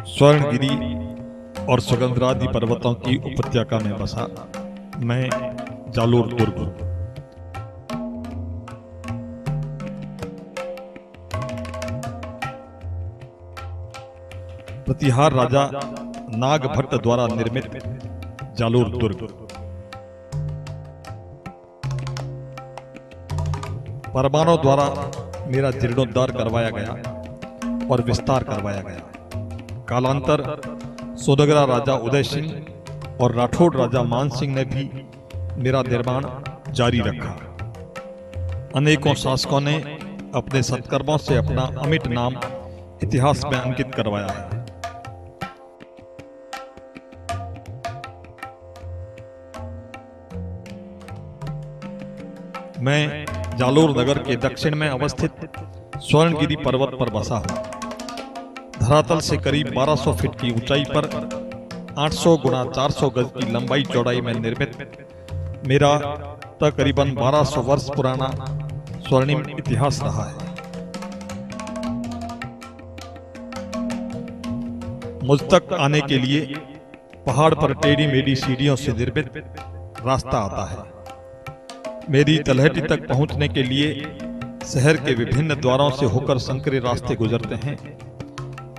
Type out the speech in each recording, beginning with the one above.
स्वर्णगिरी और सुगंधरादि पर्वतों की उपत्यका में बसा मैं जालोर दुर्ग। प्रतिहार राजा नागभट्ट द्वारा निर्मित जालोर दुर्ग परमाणु द्वारा मेरा जीर्णोद्धार करवाया गया और विस्तार करवाया गया। कालांतर सोनगरा राजा उदय सिंह और राठौड़ राजा मान सिंह ने भी मेरा निर्माण जारी रखा। अनेकों शासकों ने अपने सत्कर्मों से अपना अमिट नाम इतिहास में अंकित करवाया है। मैं जालोर नगर के दक्षिण में अवस्थित स्वर्णगिरी पर्वत पर बसा हूं। धरातल से करीब 1200 फीट की ऊंचाई पर 800 गुणा 400 गज की लंबाई चौड़ाई में निर्मित मेरा तकरीबन 1200 वर्ष पुराना स्वर्णिम इतिहास रहा है। मुझ तक आने के लिए पहाड़ पर टेढ़ी मेढ़ी सीढ़ियों से निर्मित रास्ता आता है। मेरी तलहटी तक पहुंचने के लिए शहर के विभिन्न द्वारों से होकर संकरे रास्ते गुजरते हैं,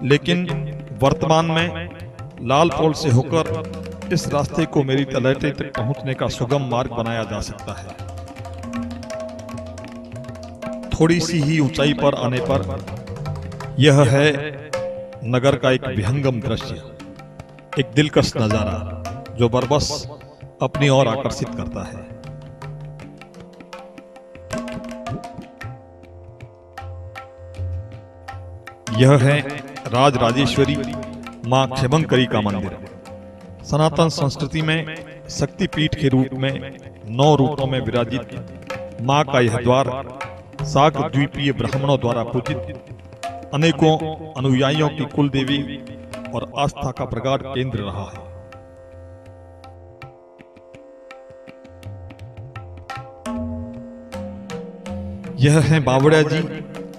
लेकिन वर्तमान में लाल पोल से होकर इस रास्ते को मेरी तलहटी तक पहुंचने का सुगम मार्ग बनाया जा सकता है। थोड़ी सी ही ऊंचाई पर आने पर यह है नगर का एक विहंगम दृश्य, एक दिलकश नजारा जो बरबस अपनी ओर आकर्षित करता है। यह है राज राजेश्वरी मां क्षमंकरी का मंदिर। सनातन संस्कृति में शक्तिपीठ के रूप में 9 रूपों में विराजित मां का यह द्वार साग द्वीपीय ब्राह्मणों द्वारा पूजित अनेकों अनुयायियों की कुल देवी और आस्था का प्रगाढ़ केंद्र रहा है। यह है बावड़िया जी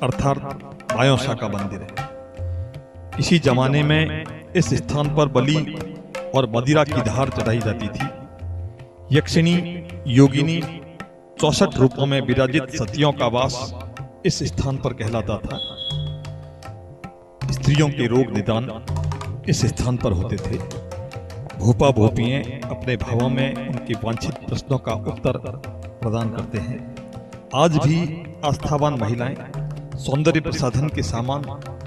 अर्थात बायोंसा का मंदिर है। इसी जमाने में इस स्थान पर बलि और मदिरा की धार चढ़ाई जाती थी। यक्षिणी योगिनी 64 रूपों में विराजित सतियों का वास इस स्थान पर कहलाता था। स्त्रियों के रोग निदान इस स्थान पर होते थे। भूपा भूपियां अपने भावों में उनके वांछित प्रश्नों का उत्तर प्रदान करते हैं। आज भी आस्थावान महिलाएं सौंदर्य प्रसाधन के सामान,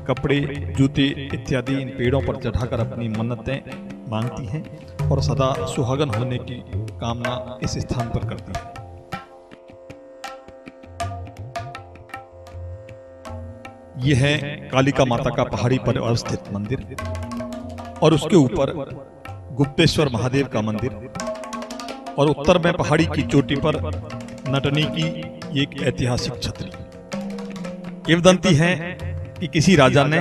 कपड़े, जूते इत्यादि इन पेड़ों पर चढ़ाकर अपनी मन्नतें मांगती हैं और सदा सुहागन होने की कामना इस स्थान पर करती हैं। यह है कालिका माता का पहाड़ी पर अवस्थित मंदिर और उसके ऊपर गुप्तेश्वर महादेव का मंदिर और उत्तर में पहाड़ी की चोटी पर नटनी की एक ऐतिहासिक छतरी। किंवदंती है कि किसी राजा ने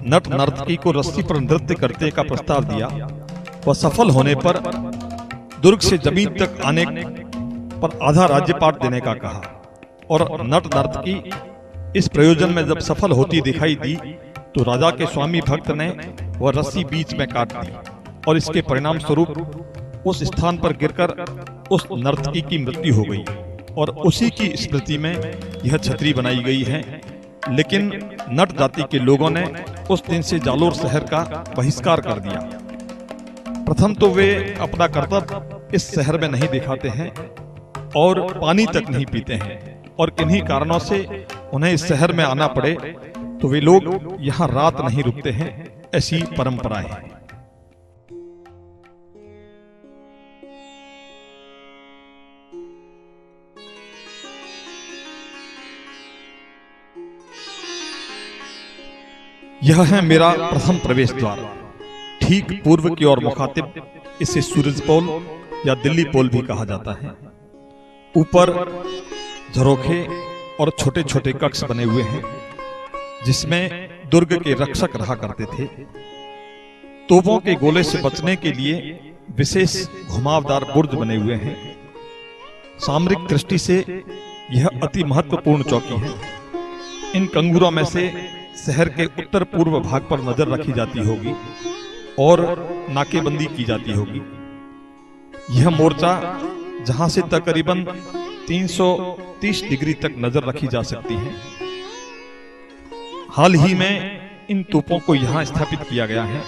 नट नर्तकी को रस्सी पर नृत्य करने का प्रस्ताव दिया। वह सफल होने पर दुर्ग से जमीन तक आने पर आधा राज्यपाट देने का कहा और नट नर्तकी इस प्रयोजन में जब सफल होती दिखाई दी तो राजा के स्वामी भक्त ने वह रस्सी बीच में काट दी और इसके परिणाम स्वरूप उस स्थान पर गिरकर उस नर्तकी की मृत्यु हो गई और उसी की स्मृति में यह छतरी बनाई गई है। लेकिन नट जाति के लोगों ने उस दिन से जालोर शहर का बहिष्कार कर दिया। प्रथम तो वे अपना कर्तव्य इस शहर में नहीं दिखाते हैं और पानी तक नहीं पीते हैं और किन्हीं कारणों से उन्हें इस शहर में आना पड़े तो वे लोग यहाँ रात नहीं रुकते हैं। ऐसी परंपराएं हैं। यह है मेरा प्रथम प्रवेश द्वार। ठीक पूर्व की ओर मुखातिब इसे सूरज पोल या दिल्ली पोल भी कहा जाता है। ऊपर झरोखे और छोटे छोटे कक्ष बने हुए हैं जिसमें दुर्ग के रक्षक रहा करते थे। तोपों के गोले से बचने के लिए विशेष घुमावदार बुर्ज बने हुए हैं। सामरिक दृष्टि से यह अति महत्वपूर्ण चौकी है। इन कंगूरों में से शहर के उत्तर पूर्व भाग पर नजर रखी जाती होगी और नाकेबंदी की जाती होगी। यह मोर्चा जहां से तकरीबन 330 डिग्री तक नजर रखी जा सकती है। हाल ही में इन तोपों को यहां स्थापित किया गया है।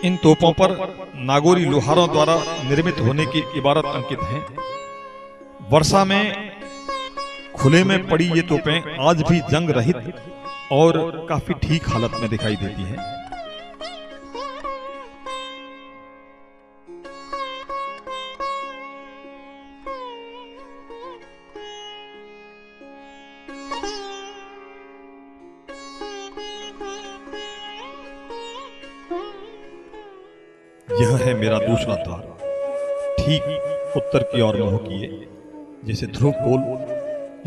इन तोपों पर नागौरी लोहारों द्वारा निर्मित होने की इबारत अंकित है। वर्षा में खुले में पड़ी ये तोपें आज भी जंग रहित और काफी ठीक हालत में दिखाई देती हैं। यह है मेरा दूसरा द्वार, ठीक उत्तर की ओर मुंह किए, जिसे ध्रुव पोल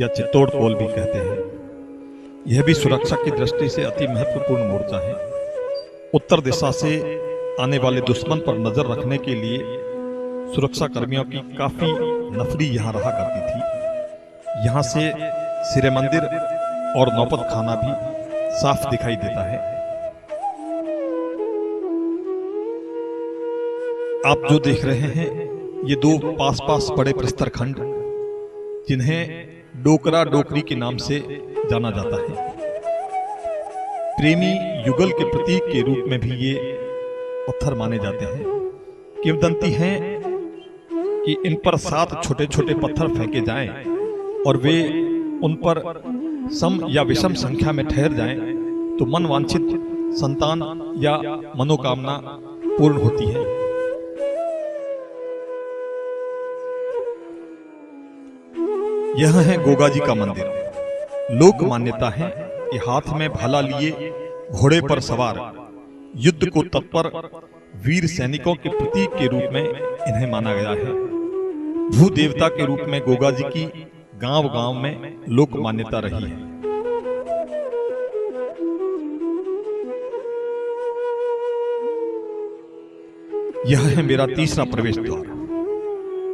या चित्तौड़ पोल भी कहते हैं। यह भी सुरक्षा की दृष्टि से अति महत्वपूर्ण मोर्चा है। उत्तर दिशा से आने वाले दुश्मन पर नजर रखने के लिए सुरक्षा कर्मियों की काफी नफरी यहां रहा करती थी। यहां से सिरे मंदिर और नौबत खाना भी साफ दिखाई देता है। आप जो देख रहे हैं ये दो पास पास बड़े प्रस्तर खंड, जिन्हें डोकरा डोकरी के नाम से जाना जाता है। प्रेमी युगल के प्रतीक के रूप में भी ये पत्थर माने जाते हैं। किंवदंती है कि इन पर 7 छोटे छोटे पत्थर फेंके जाएं और वे उन पर सम या विषम संख्या में ठहर जाएं तो मन वांछित संतान या मनोकामना पूर्ण होती है। यह है गोगा जी का मंदिर। लोक मान्यता है कि हाथ में भाला लिए घोड़े पर सवार युद्ध को तत्पर वीर सैनिकों के प्रतीक के रूप में इन्हें माना गया है। भू देवता के रूप में गोगा जी की गांव गांव में लोक मान्यता रही है। यह है मेरा तीसरा प्रवेश द्वार,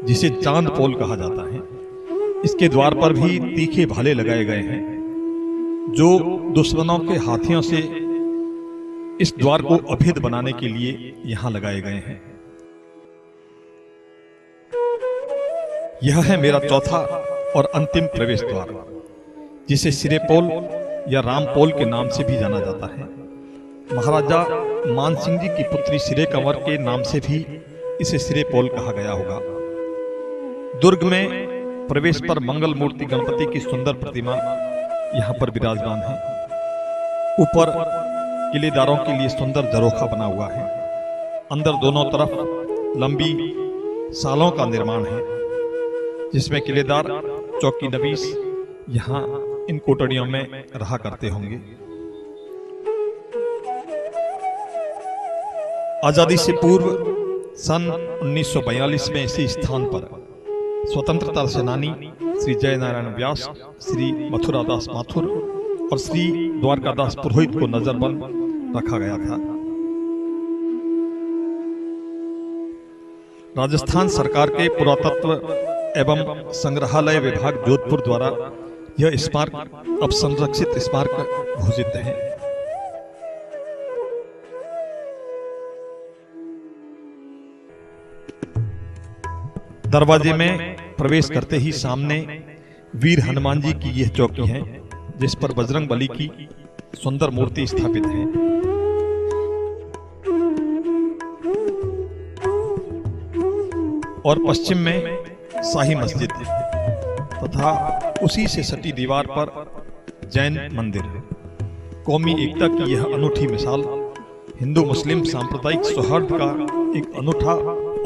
जिसे चांद पोल कहा जाता है। इसके द्वार पर भी तीखे भाले लगाए गए हैं, जो दुश्मनों के हाथियों से इस द्वार को अभेद बनाने के लिए यहां लगाए गए हैं। यह है मेरा चौथा और अंतिम प्रवेश द्वार, जिसे सिरे पोल या राम पोल के नाम से भी जाना जाता है। महाराजा मान सिंह जी की पुत्री सिरे कंवर के नाम से भी इसे सिरे पोल कहा गया होगा। दुर्ग में प्रवेश पर मंगल मूर्ति गणपति की सुंदर प्रतिमा यहाँ पर विराजमान है। ऊपर किलेदारों के लिए सुंदर झरोखा बना हुआ है। अंदर दोनों तरफ लंबी सालों का निर्माण है, जिसमें किलेदार चौकी नवीस यहाँ इन कोठरियों में रहा करते होंगे। आजादी से पूर्व सन 1942 में इसी स्थान पर स्वतंत्रता सेनानी श्री जय नारायण व्यास, श्री मथुरादास माथुर और श्री द्वारकादास पुरोहित को नजरबंद रखा गया था। राजस्थान सरकार के पुरातत्व एवं संग्रहालय विभाग जोधपुर द्वारा यह स्मारक अब संरक्षित स्मारक घोषित है। दरवाजे में प्रवेश करते ही सामने वीर हनुमान जी की यह चौकी है, जिस पर बजरंग बली की सुंदर मूर्ति स्थापित है। और पश्चिम में शाही मस्जिद तथा उसी से सटी दीवार पर जैन मंदिर। कौमी एकता की यह अनूठी मिसाल हिंदू मुस्लिम सांप्रदायिक सौहार्द का एक अनूठा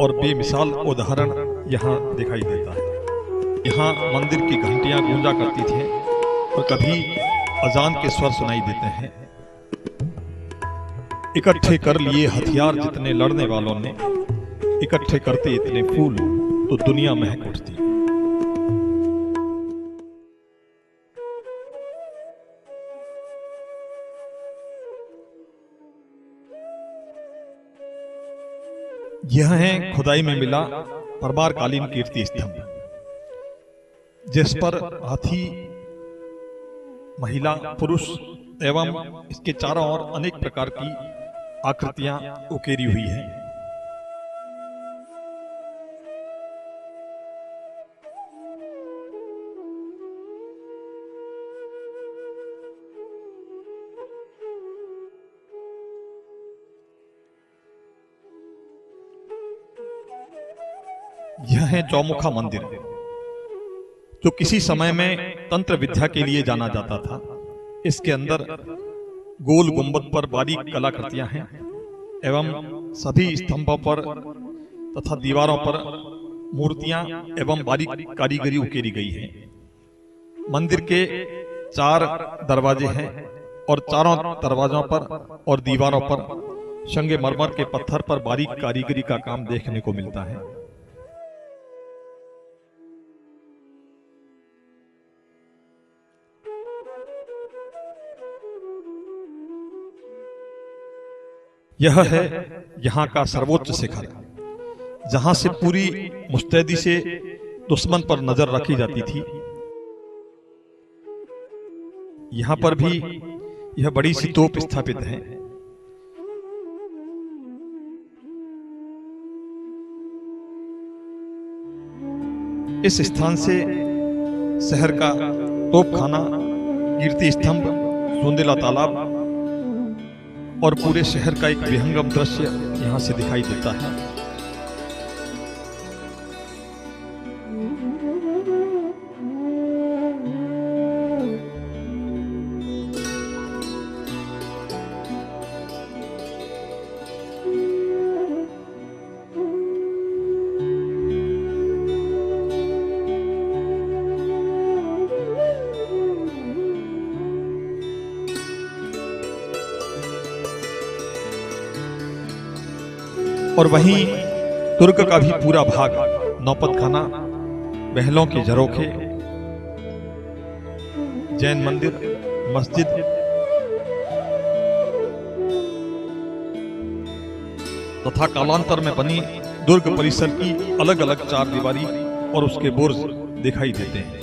और बेमिसाल उदाहरण यहाँ दिखाई देता है। यहाँ मंदिर की घंटियां गूंजा करती थी और कभी अजान के स्वर सुनाई देते हैं। इकट्ठे कर लिए हथियार जितने लड़ने वालों ने, इकट्ठे करते इतने फूल तो दुनिया महक उठती। यह है खुदाई में मिला परमारकालीन कीर्ति स्तंभ, जिस पर हाथी महिला, पुरुष एवं इसके चारों ओर अनेक प्रकार की आकृतियां उकेरी हुई हैं। यह है चौमुखा मंदिर, जो किसी समय में तंत्र विद्या के लिए जाना जाता था। इसके अंदर गोल गुंबद पर बारीक कलाकृतियां हैं एवं सभी स्तंभों पर तथा दीवारों पर मूर्तियां एवं बारीक कारीगरी उकेरी गई है। मंदिर के 4 दरवाजे हैं और चारों दरवाजों पर और दीवारों पर संगमरमर के पत्थर पर बारीक कारीगरी का काम देखने को मिलता है। यह है यहाँ का सर्वोच्च शिखर, जहां से पूरी मुस्तैदी से दुश्मन पर नजर रखी जाती थी। यहां पर भी यह बड़ी सी तोप स्थापित है। इस स्थान से शहर का तोपखाना, कीर्ति स्तंभ, सुंदेला तालाब और पूरे शहर का एक विहंगम दृश्य यहां से दिखाई देता है। और वहीं दुर्ग का भी पूरा भाग, नौपतखाना, महलों के झरोखे, जैन मंदिर, मस्जिद तथा कालांतर में बनी दुर्ग परिसर की अलग अलग 4 दीवारी और उसके बुर्ज दिखाई देते हैं।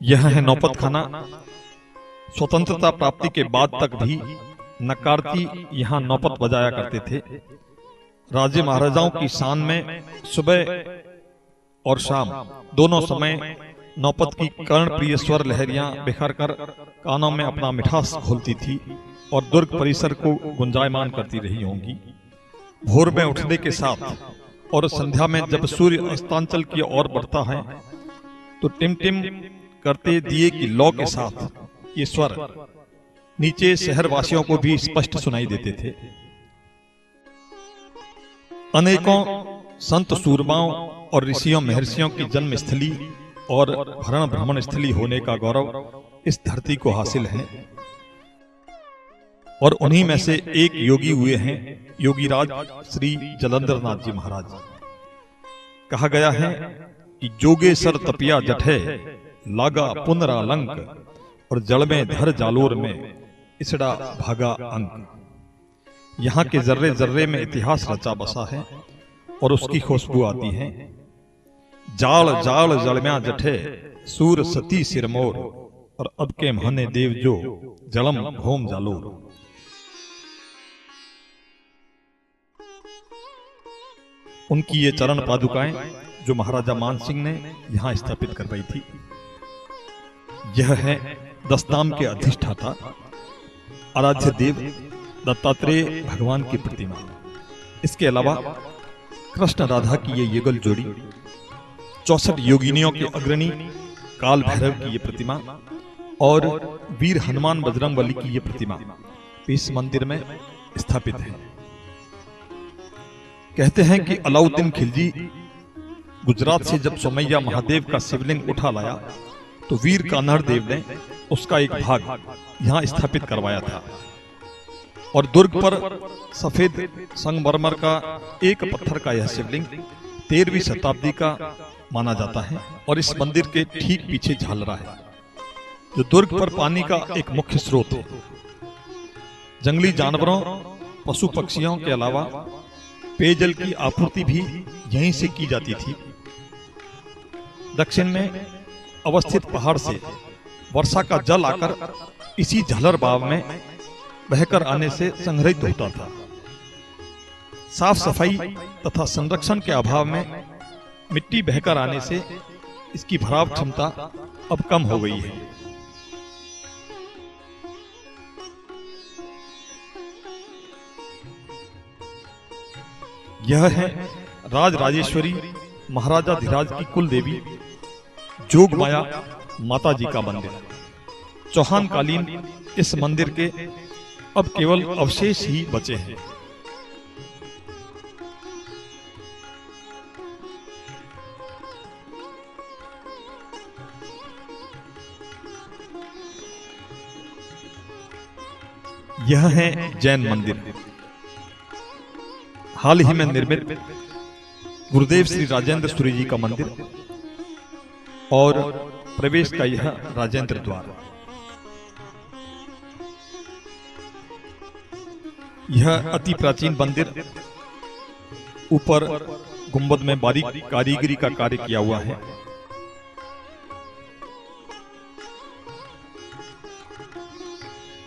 यह है नौपतखाना। स्वतंत्रता प्राप्ति के बाद तक भी नक्कारती यहाँ नौपत बजाया करते थे। राजे महाराजाओं की शान में सुबह और शाम दोनों समय नौपत की कर्णप्रिय स्वर लहरियां बिखर कर कानों में अपना मिठास घोलती थी और दुर्ग परिसर को गुंजायमान करती रही होंगी। भोर में उठने के साथ और संध्या में जब सूर्य अस्तांचल की ओर बढ़ता है तो टिम-टिम करते दिए की लौ के साथ ये स्वर नीचे शहर वासियों को भी स्पष्ट सुनाई देते थे। अनेकों संत सूरमाओं और ऋषियों महर्षियों की जन्म स्थली और भरण भ्रमण स्थली होने का गौरव इस धरती को हासिल है। और उन्हीं में से एक योगी हुए हैं योगीराज श्री जलंधर नाथ जी महाराज। कहा गया है कि जोगेसर तपिया जठे लागा पुनरालंक और जल में धर जालोर में इसड़ा भागा अंक। यहाँ के जर्रे जर्रे में इतिहास रचा बसा है और उसकी खुशबू आती है। जाल जाल जलम्या जठे सूर सती सिरमोर और अब के महने देव जो जलम घोम जालोर। उनकी ये चरण पादुकाएं जो महाराजा मान सिंह ने यहाँ स्थापित करवाई थी। यह है दशनाम के अधिष्ठाता आराध्य देव दत्तात्रेय भगवान की प्रतिमा। इसके अलावा कृष्ण राधा की ये युगल जोड़ी, 64 योगिनियों के अग्रणी काल भैरव की ये प्रतिमा और वीर हनुमान बजरंगबली की ये प्रतिमा इस मंदिर में स्थापित है। कहते हैं कि अलाउद्दीन खिलजी गुजरात से जब सोमैया महादेव का शिवलिंग उठा लाया तो वीर कान्हड़ देव ने उसका एक भाग यहाँ स्थापित करवाया था। और दुर्ग पर सफेद संगमरमर का एक पत्थर का यह शिवलिंग 13वीं शताब्दी का माना जाता है और इस मंदिर के ठीक पीछे झालरा है जो दुर्ग पर पानी का एक मुख्य स्रोत है। जंगली जानवरों, पशु पक्षियों के अलावा पेयजल की आपूर्ति भी यहीं से की जाती थी। दक्षिण में अवस्थित पहाड़ से वर्षा का जल आकर इसी झलर बाव में बहकर आने से संग्रहित होता था। साफ सफाई तथा संरक्षण के अभाव में मिट्टी बहकर आने से इसकी भराव क्षमता अब कम हो गई है। यह है राज राजेश्वरी महाराजा धीराज की कुल देवी जोगमाया माता जी का मंदिर। चौहान कालीन इस मंदिर के अब केवल अवशेष ही बचे हैं। यह है जैन मंदिर, हाल ही में निर्मित गुरुदेव श्री राजेंद्र सूरी जी का मंदिर और प्रवेश का यह राजेंद्र द्वार। यह अति प्राचीन मंदिर, ऊपर गुंबद में बारीक कारीगरी का कार्य किया हुआ है।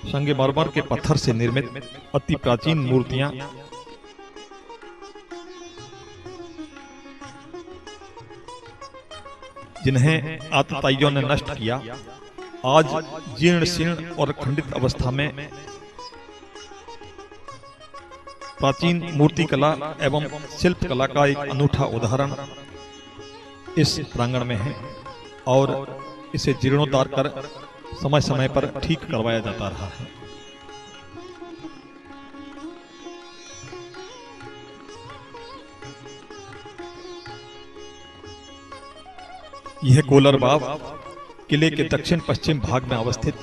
संगमरमर के पत्थर से निर्मित अति प्राचीन मूर्तियां जिन्हें आतताइयों ने नष्ट किया, आज जीर्ण शीर्ण और खंडित अवस्था में प्राचीन मूर्ति कला एवं शिल्प कला का एक अनूठा उदाहरण इस प्रांगण में है और इसे जीर्णोद्धार कर समय समय पर ठीक करवाया जाता रहा है। यह कोलर बाव किले के दक्षिण पश्चिम भाग में अवस्थित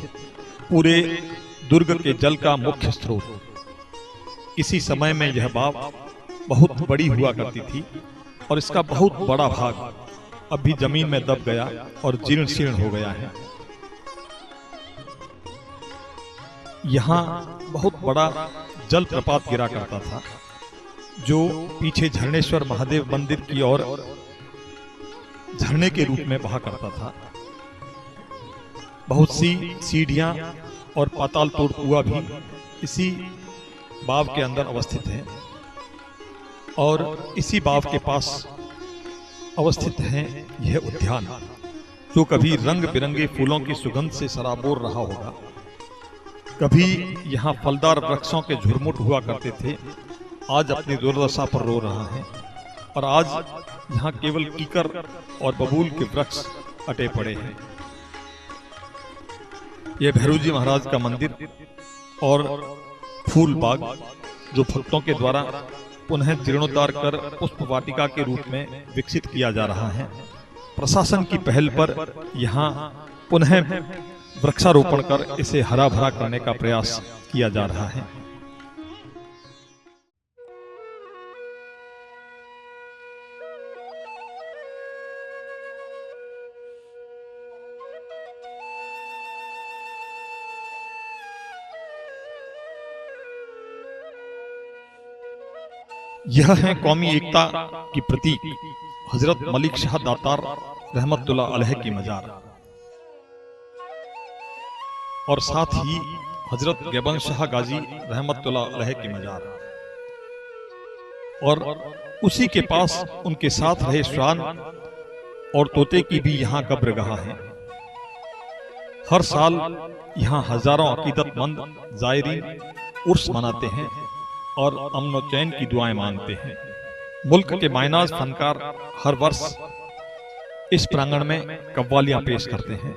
पूरे दुर्ग के जल का मुख्य स्रोत। किसी समय में यह बाव बहुत बड़ी हुआ करती थी और इसका बहुत बड़ा भाग अभी जमीन में दब गया और जीर्ण शीर्ण हो गया है। यहाँ बहुत बड़ा जल प्रपात गिरा करता था जो पीछे झरनेश्वर महादेव मंदिर की ओर झरने के रूप में बहा करता था। बहुत सी सीढ़ियां और पाताल तोड़ कुआं भी इसी बाव के अंदर अवस्थित है और इसी बाव के पास अवस्थित है यह उद्यान, जो कभी रंग बिरंगे फूलों की सुगंध से सराबोर रहा होगा। कभी यहाँ फलदार वृक्षों के झुरमुट हुआ करते थे, आज अपनी दुर्दशा पर रो रहा है और आज यहाँ केवल कीकर और बबूल के वृक्ष अटे पड़े हैं। यह भैरवजी महाराज का मंदिर और फूल बाग जो भक्तों के द्वारा पुनः जीर्णोद्धार कर पुष्प वाटिका के रूप में विकसित किया जा रहा है। प्रशासन की पहल पर यहाँ पुनः वृक्षारोपण कर इसे हरा भरा करने का प्रयास किया जा रहा है। यह है कौमी एकता की प्रतीक हजरत मलिक शाह दातार रहमतुल्लाह अलैह की मजार और साथ ही हजरत गैबन शाह गाजी रहमतुल्लाह अलैह की मजार और उसी के पास उनके साथ रहे श्वान और तोते की भी यहाँ कब्रगाह है। हर साल यहाँ हजारों अकीदतमंद जायरीन उर्स मनाते हैं और अमन और चैन की दुआएं मांगते हैं। मुल्क के मायनाज फनकार हर वर्ष इस प्रांगण में कव्वालियां पेश करते हैं।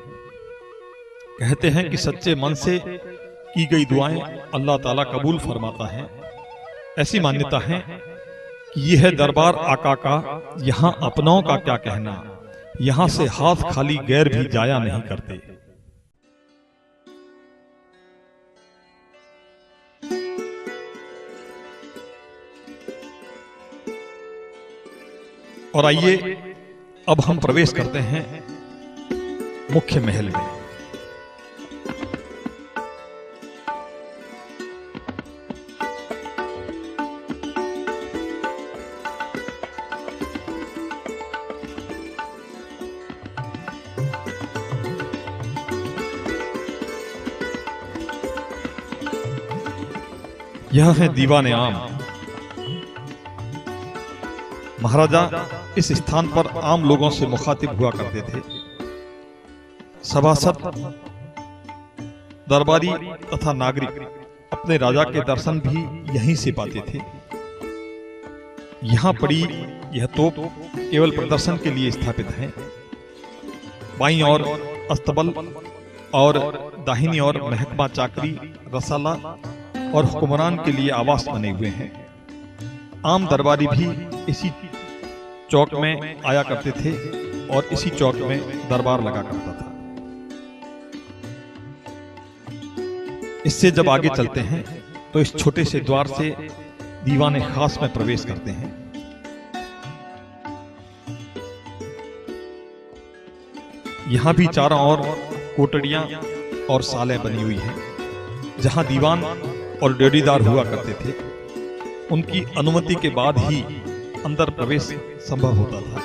कहते हैं कि सच्चे मन से की गई दुआएं अल्लाह ताला कबूल फरमाता है। ऐसी मान्यता है कि यह है दरबार आका का, यहाँ अपनों का क्या कहना, यहाँ से हाथ खाली गैर भी जाया नहीं करते। और आइए अब हम प्रवेश करते हैं मुख्य महल में। यह है दीवाने आम। महाराजा इस स्थान पर आम लोगों से मुखातिब हुआ करते थे। सभासद, दरबारी तथा नागरिक अपने राजा के दर्शन भी यहीं से पाते थे। यहाँ पड़ी यह तोप केवल प्रदर्शन के लिए स्थापित है। बाईं ओर अस्तबल और दाहिनी ओर महकमा चाकरी, रसाला और हुक्मरान के लिए आवास बने हुए हैं। आम दरबारी भी इसी चौक में आया करते थे और इसी चौक में दरबार लगा करता था। इससे जब आगे चलते हैं तो इस छोटे से द्वार से दीवाने खास में प्रवेश करते हैं। यहां भी चारों ओर कोटड़ियां और सालें बनी हुई हैं, जहां दीवान और ड्योढ़ीदार हुआ करते थे। उनकी अनुमति के बाद ही अंदर प्रवेश संभव होता था।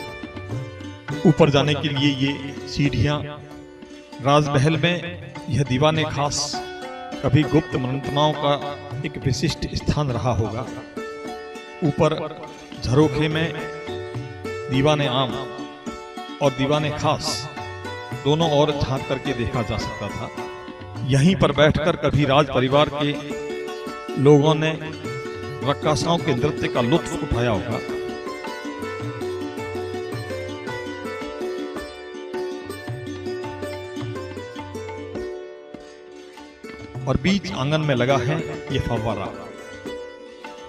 ऊपर जाने के लिए ये सीढ़ियां, राजमहल में यह दीवाने खास कभी गुप्त मंत्रणाओं का एक विशिष्ट स्थान रहा होगा। ऊपर झरोखे में दीवाने आम और दीवाने खास दोनों ओर झांक करके देखा जा सकता था। यहीं पर बैठकर कभी राज परिवार के लोगों ने रक्कासाओं के नृत्य का लुत्फ उठाया होगा। और बीच आंगन में लगा है ये फव्वारा।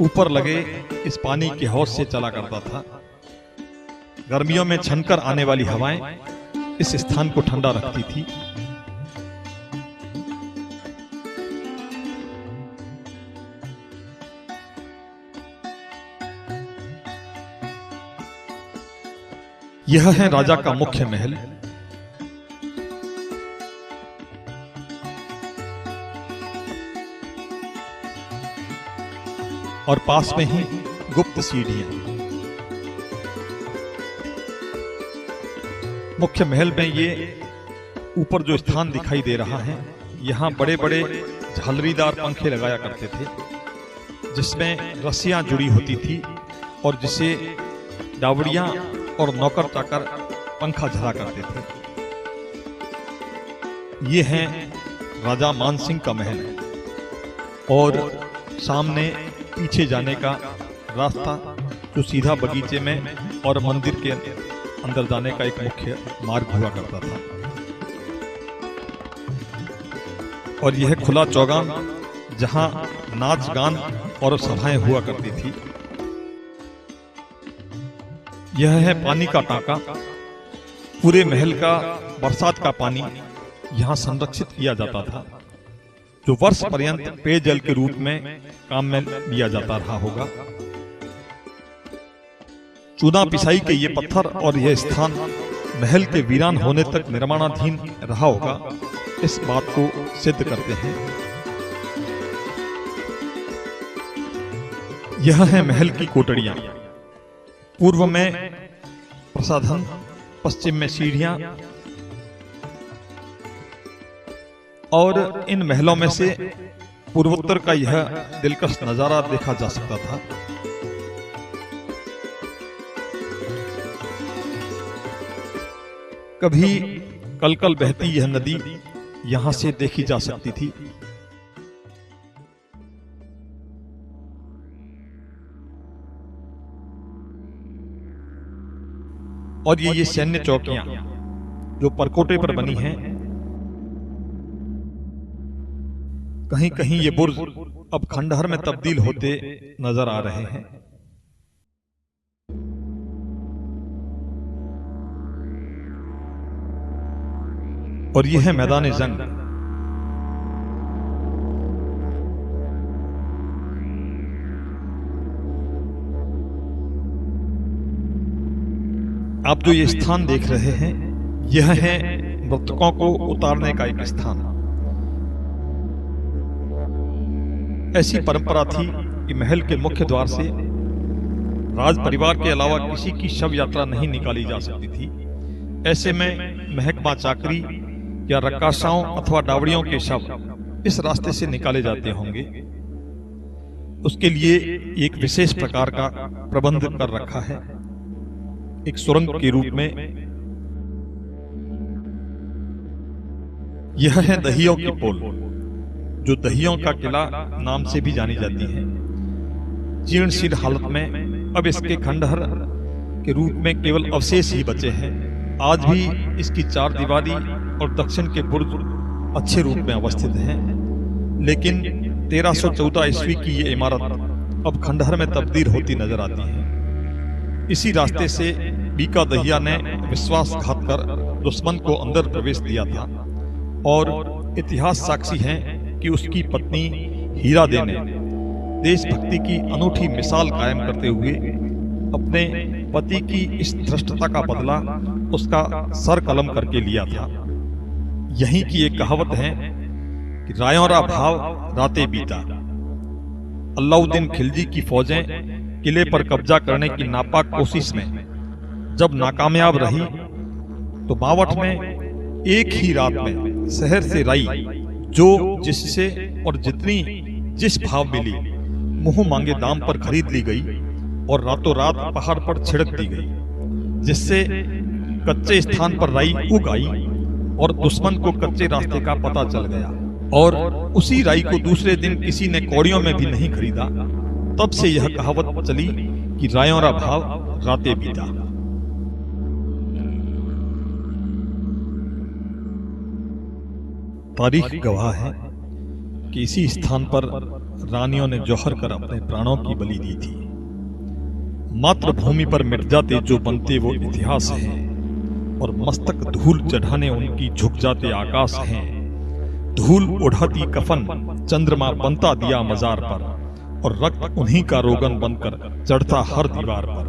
ऊपर लगे इस पानी के हौज से चला करता था। गर्मियों में छनकर आने वाली हवाएं इस स्थान को ठंडा रखती थी। यह है राजा का मुख्य महल। और पास में ही गुप्त सीढ़ियां। मुख्य महल में ये ऊपर जो स्थान दिखाई दे रहा है, यहाँ बड़े बड़े झालरीदार पंखे लगाया करते थे, जिसमें रस्सियां जुड़ी होती थी और जिसे डावड़ियां और नौकर चाकर पंखा झला करते थे। ये है राजा मानसिंह का महल और सामने पीछे जाने का रास्ता जो सीधा बगीचे में और मंदिर के अंदर जाने का एक मुख्य मार्ग हुआ करता था। और यह खुला चौगान जहां नाच गान और सभाएं हुआ करती थी। यह है पानी का टांका। पूरे महल का बरसात का पानी यहां संरक्षित किया जाता था, जो वर्ष पर्यंत पेयजल के रूप में काम में लिया जाता रहा होगा। चूना पिसाई के ये पत्थर और यह स्थान महल के वीरान होने तक निर्माणाधीन रहा होगा, इस बात को सिद्ध करते हैं। यह है महल की कोटड़ियां। पूर्व में प्रसाधन, पश्चिम में सीढ़ियां और इन महलों में से पूर्वोत्तर का यह दिलकश नजारा देखा जा सकता था। कभी कलकल बहती यह नदी यहां से देखी जा सकती थी। और ये सैन्य चौकियां जो परकोटे पर बनी हैं, कहीं कहीं ये बुर्ज अब खंडहर में तब्दील होते नजर आ रहे हैं। और ये है मैदान जंग। आप जो ये स्थान देख रहे हैं, यह है मृतकों को उतारने का एक स्थान। ऐसी परंपरा थी कि महल के मुख्य द्वार से राज परिवार के अलावा किसी की शव यात्रा नहीं निकाली जा सकती थी। ऐसे में महकमा चाकरी या रक्कासाओं अथवा डावड़ियों के शव इस रास्ते से निकाले जाते होंगे। उसके लिए एक विशेष प्रकार का प्रबंध कर रखा है। एक सुरंग के रूप में यह है दहियों की पोल, जो दहियों का किला नाम से भी जानी जाती है। जीर्णशील हालत में अब इसके खंडहर के रूप में केवल अवशेष ही बचे हैं। आज भी इसकी चार दीवारी और दक्षिण के बुर्ज अच्छे रूप में अवस्थित हैं, लेकिन 1314 ईस्वी की ये इमारत अब खंडहर में तब्दील होती नजर आती है। इसी रास्ते से बीका दहिया ने विश्वासघात कर दुश्मन को अंदर प्रवेश दिया था, और इतिहास साक्षी है कि उसकी पत्नी हीरादे ने देशभक्ति की अनूठी मिसाल कायम करते हुए अपने पति की इस धृष्टता का बदला उसका सर कलम करके लिया था। यहीं की एक कहावत है कि रायोरा भाव राते बीता। अलाउद्दीन खिलजी की फौजें किले पर कब्जा करने की नापाक कोशिश में जब नाकामयाब रही, तो बावट में एक ही रात में शहर से राई जो जिससे और जितनी जिस भाव मिली मुंह मांगे दाम पर खरीद ली गई और रातों रात पहाड़ पर छिड़क दी गई, जिससे कच्चे स्थान पर राई उग आई और दुश्मन को कच्चे रास्ते का पता चल गया, और उसी राई को दूसरे दिन किसी ने कौड़ियों में भी नहीं खरीदा। तब से यह कहावत चली कि रायोरा भाव राते बीता। तारीख गवाह है कि इसी स्थान पर रानियों ने जौहर कर अपने प्राणों की बलि दी थी। मातृभूमि पर मिट जाते जो बनते वो इतिहास हैं, और मस्तक धूल चढ़ाने उनकी झुक जाते आकाश हैं। धूल उड़ाती कफन चंद्रमा बनता दिया मजार पर, और रक्त उन्हीं का रोगन बनकर चढ़ता हर दीवार पर।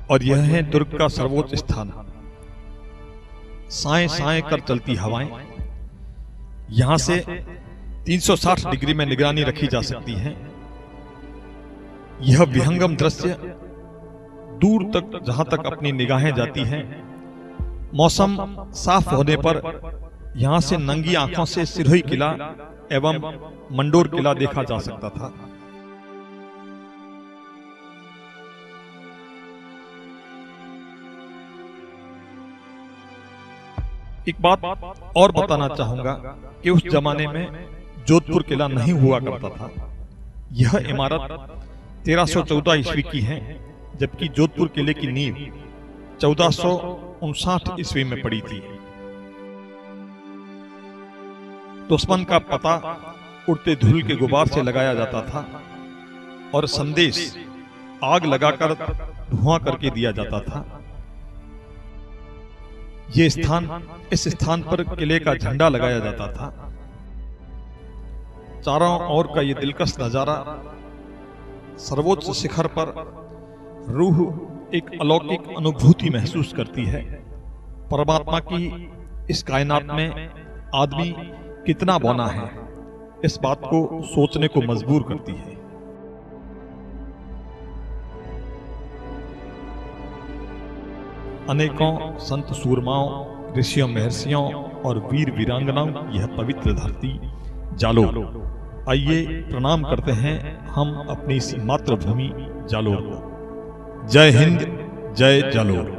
और यह है दुर्ग का सर्वोच्च स्थान। साए साए कर चलती हवाएं, यहां से 360 डिग्री में निगरानी रखी जा सकती है। यह विहंगम दृश्य दूर तक जहां तक अपनी निगाहें जाती हैं, मौसम साफ होने पर यहां से नंगी आंखों से सिरोही किला एवं मंडोर किला देखा जा सकता था। एक बात और बताना चाहूंगा कि उस जमाने में जोधपुर किला नहीं हुआ करता था। यह इमारत 1314 ईस्वी की है, जबकि जोधपुर किले की नींव 1459 ईस्वी में पड़ी थी। दुश्मन का पता उड़ते धूल के गुबार से लगाया जाता था, और संदेश आग लगाकर धुआं करके दिया जाता था। इस स्थान पर किले का झंडा लगाया जाता था। चारों ओर का ये दिलकश नजारा, सर्वोच्च शिखर पर रूह एक अलौकिक अनुभूति महसूस करती है। परमात्मा की इस कायनात में आदमी कितना बौना है, इस बात को सोचने को मजबूर करती है। अनेकों संत सूरमाओं, ऋषियों, महर्षियों और वीर वीरांगनाओं की यह पवित्र धरती जालोर। आइए प्रणाम करते हैं हम अपनी इस मातृभूमि जालोर को। जय हिंद, जय जालोर।